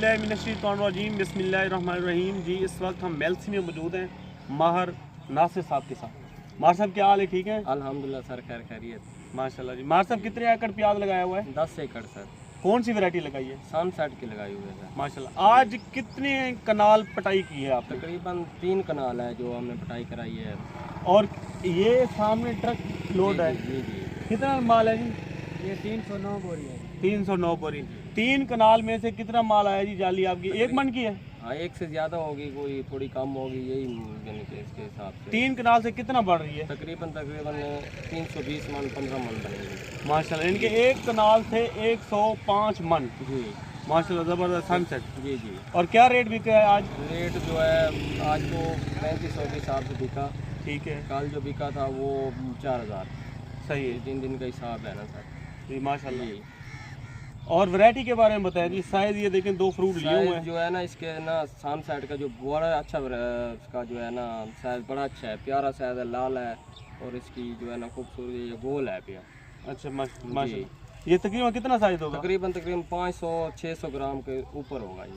औज़ुबिल्लाहिमिनश्शैतानिर्रजीम बिस्मिल्लाहिर्रहमानिर्रहीम। जी इस वक्त हम मेल्सी में मौजूद हैं माहर नासिर साहब के साथ। माहर साहब क्या हाल है, ठीक है? अल्हम्दुलिल्लाह सर, खैर खैरियत। माशाल्लाह जी। माहर साहब कितने एकड़ प्याज लगाया हुआ है? 10 एकड़ सर। कौन सी वैरायटी लगाई है? सनसेट की लगाई हुई है सर। माशाल्लाह। आज कितने कनाल पटाई की है आपने? तकरीबन 3 कनाल है जो हमने पटाई कराई है। और ये सामने ट्रक लोड है, जी जी। कितना माल है जी? ये 309 बोरी है। 309 बोरी। 3 कनाल में से कितना माल आया जी जाली आपकी? 1 मन की है? हाँ, एक से ज़्यादा होगी, कोई थोड़ी कम होगी, यही यानी कि इसके हिसाब से 3 कनाल से कितना बढ़ रही है? तकरीबन 320 मन 15 मन बनेगी माशाल्लाह। इनके 1 कनाल से 105 मन। जी माशाल्लाह, ज़बरदस्त सनसेट। जी जी। और क्या रेट बिक रहा है आज? रेट जो है आज तो 3500 के हिसाब से बिका। ठीक है, कल जो बिका था वो 4000। सही है 3 दिन का हिसाब है ना सर जी। माशाल्लाह। जी। और वैरायटी के बारे में बताएं जी। साइज ये देखें, 2 फ्रूट लिए हुए साइज हैं। जो है ना इसके ना सनसेट का जो बड़ा अच्छा इसका जो है ना साइज बड़ा अच्छा है, प्यारा साइज है, लाल है और इसकी जो है ना खूबसूरती ये गोल है प्यार। अच्छा माशाल्लाह। ये तकरीबन कितना साइज होगा? तकरीबन 500-600 ग्राम के ऊपर होगा ये।